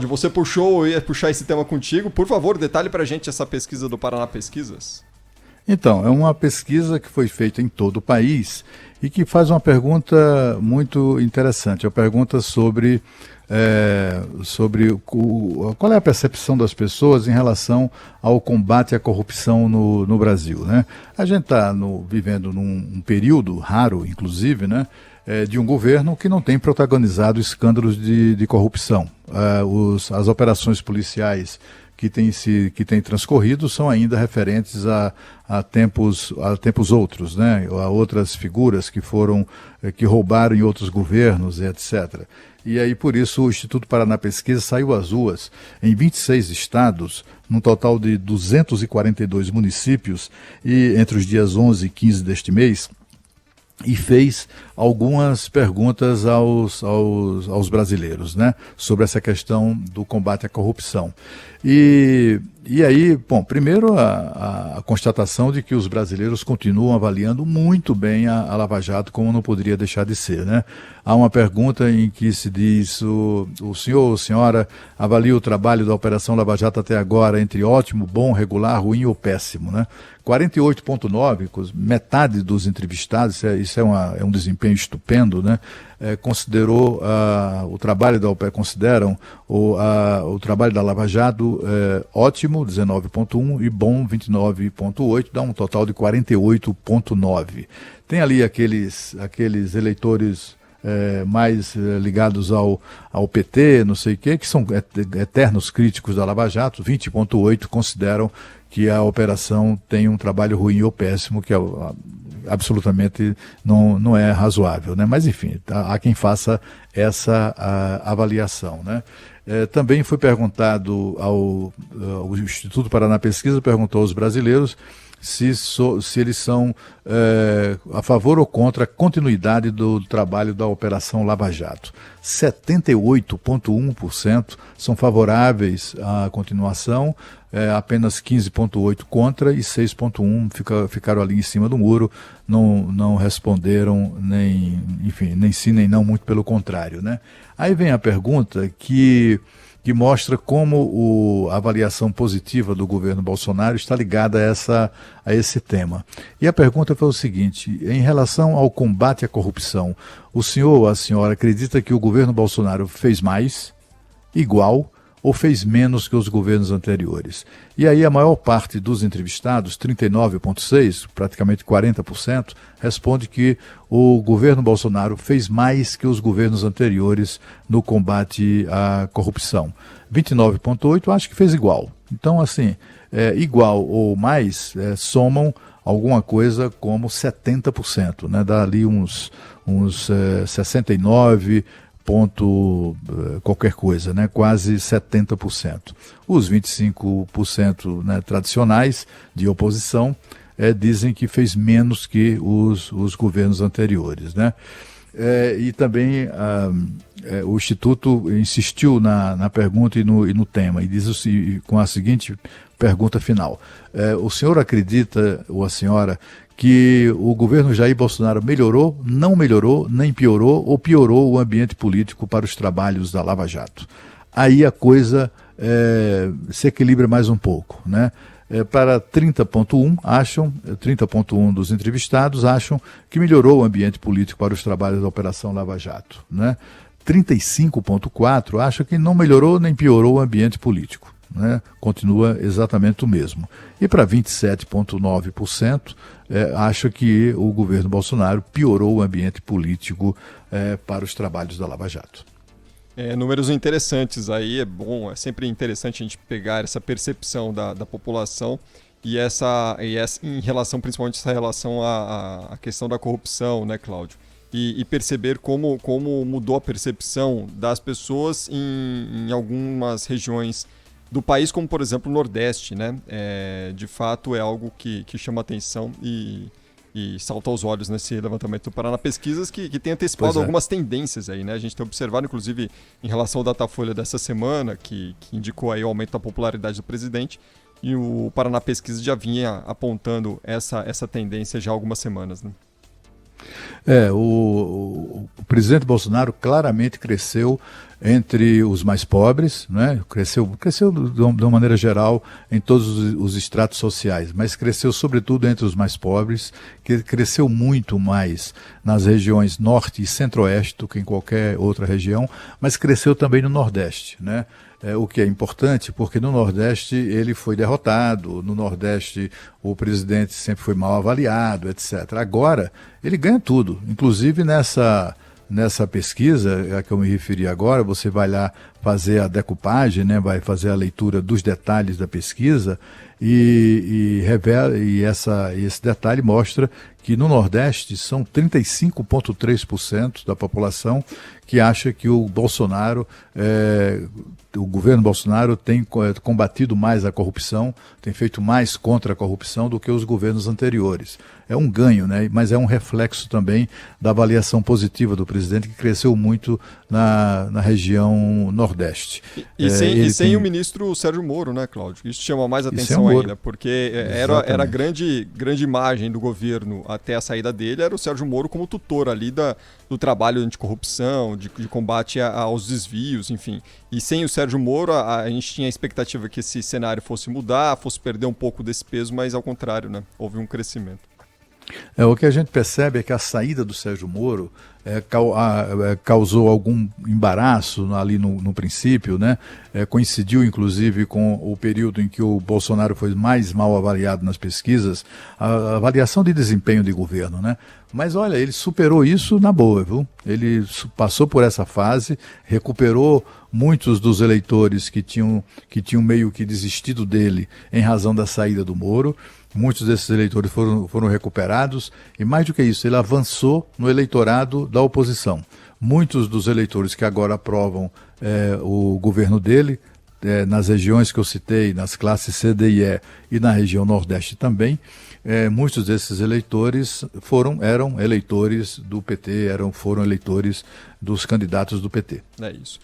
Você puxou, eu ia puxar esse tema contigo. Por favor, detalhe pra gente essa pesquisa do Paraná Pesquisas. Então, é uma pesquisa que foi feita em todo o país e que faz uma pergunta muito interessante. A pergunta sobre qual é a percepção das pessoas em relação ao combate à corrupção no Brasil, né? A gente está vivendo num período raro, inclusive, né? De um governo que não tem protagonizado escândalos de corrupção. As operações policiais que têm transcorrido são ainda referentes a tempos outros, né? A outras figuras que roubaram em outros governos, etc. E aí, por isso, o Instituto Paraná Pesquisa saiu às ruas em 26 estados, num total de 242 municípios, e entre os dias 11 e 15 deste mês, e fez algumas perguntas aos brasileiros, né, sobre essa questão do combate à corrupção. E aí, bom, primeiro a constatação de que os brasileiros continuam avaliando muito bem a Lava Jato, como não poderia deixar de ser, né? Há uma pergunta em que se diz, o senhor ou senhora avalia o trabalho da Operação Lava Jato até agora entre ótimo, bom, regular, ruim ou péssimo, né? 48,9%, metade dos entrevistados, isso é um desempenho estupendo, né? Considerou o trabalho consideram o trabalho da Lava Jato ótimo, 19,1%, e bom, 29,8%, dá um total de 48,9%. Tem ali aqueles eleitores mais ligados ao PT, não sei o quê, que são eternos críticos da Lava Jato. 20,8% consideram que a operação tem um trabalho ruim ou péssimo, que absolutamente não é razoável, né? Mas enfim, há quem faça essa avaliação, né? Também foi perguntado ao Instituto Paraná Pesquisa, perguntou aos brasileiros se eles são a favor ou contra a continuidade do trabalho da Operação Lava Jato. 78,1% são favoráveis à continuação, apenas 15,8% contra e 6,1% ficaram ali em cima do muro, não responderam nem sim nem não, muito pelo contrário, né? Aí vem a pergunta que mostra como a avaliação positiva do governo Bolsonaro está ligada a esse tema. E a pergunta foi o seguinte: em relação ao combate à corrupção, o senhor ou a senhora acredita que o governo Bolsonaro fez mais, igual ou fez menos que os governos anteriores? E aí a maior parte dos entrevistados, 39,6%, praticamente 40%, responde que o governo Bolsonaro fez mais que os governos anteriores no combate à corrupção. 29,8% acho que fez igual. Então, assim, igual ou mais somam alguma coisa como 70%, né? Dá ali uns 69%, qualquer coisa, né? Quase 70%. Os 25%, né, tradicionais de oposição dizem que fez menos que os governos anteriores, né? E também o Instituto insistiu na pergunta e no tema, e diz com a seguinte pergunta final: o senhor acredita, ou a senhora, que o governo Jair Bolsonaro melhorou, não melhorou, nem piorou ou piorou o ambiente político para os trabalhos da Lava Jato? Aí a coisa se equilibra mais um pouco, né? Para 30,1% dos entrevistados acham que melhorou o ambiente político para os trabalhos da Operação Lava Jato, né? 35,4% acham que não melhorou nem piorou o ambiente político, né? Continua exatamente o mesmo. E para 27,9% acha que o governo Bolsonaro piorou o ambiente político para os trabalhos da Lava Jato. Números interessantes aí, é bom, é sempre interessante a gente pegar essa percepção da população e essa em relação, principalmente essa relação à questão da corrupção, né, Cláudio? E perceber como mudou a percepção das pessoas em algumas regiões do país, como por exemplo o Nordeste, né? De fato é algo que chama atenção e salta aos olhos nesse levantamento do Paraná Pesquisas, que tem antecipado algumas tendências aí, né? A gente tem observado, inclusive, em relação ao Datafolha dessa semana, que indicou aí o aumento da popularidade do presidente, e o Paraná Pesquisas já vinha apontando essa tendência já há algumas semanas, né? O presidente Bolsonaro claramente cresceu entre os mais pobres, né? Cresceu de uma maneira geral em todos os estratos sociais, mas cresceu sobretudo entre os mais pobres, que cresceu muito mais nas regiões norte e centro-oeste do que em qualquer outra região, mas cresceu também no nordeste, né? O que é importante, porque no Nordeste ele foi derrotado, no Nordeste o presidente sempre foi mal avaliado, etc. Agora ele ganha tudo, inclusive nessa pesquisa a que eu me referi agora, você vai lá fazer a decupagem, né, vai fazer a leitura dos detalhes da pesquisa revela, esse detalhe mostra que no Nordeste são 35,3% da população que acha que o governo Bolsonaro tem combatido mais a corrupção, tem feito mais contra a corrupção do que os governos anteriores. É um ganho, né? Mas é um reflexo também da avaliação positiva do presidente, que cresceu muito na região Nordeste. Sem o ministro Sérgio Moro, né, Cláudio? Isso chama mais atenção ainda, porque era a grande imagem do governo até a saída dele, era o Sérgio Moro como tutor ali do trabalho anticorrupção, de combate aos desvios, enfim. E sem o Sérgio Moro, a gente tinha a expectativa que esse cenário fosse mudar, fosse perder um pouco desse peso, mas ao contrário, né? Houve um crescimento. O que a gente percebe é que a saída do Sérgio Moro causou algum embaraço ali no princípio, né? Coincidiu inclusive com o período em que o Bolsonaro foi mais mal avaliado nas pesquisas, a avaliação de desempenho de governo, né? Mas olha, ele superou isso na boa, viu? Ele passou por essa fase, recuperou muitos dos eleitores que tinham meio que desistido dele em razão da saída do Moro. Muitos desses eleitores foram recuperados e, mais do que isso, ele avançou no eleitorado da oposição. Muitos dos eleitores que agora aprovam o governo dele, nas regiões que eu citei, nas classes C, D e E e na região Nordeste também, muitos desses eleitores eram eleitores do PT, foram eleitores dos candidatos do PT. É isso.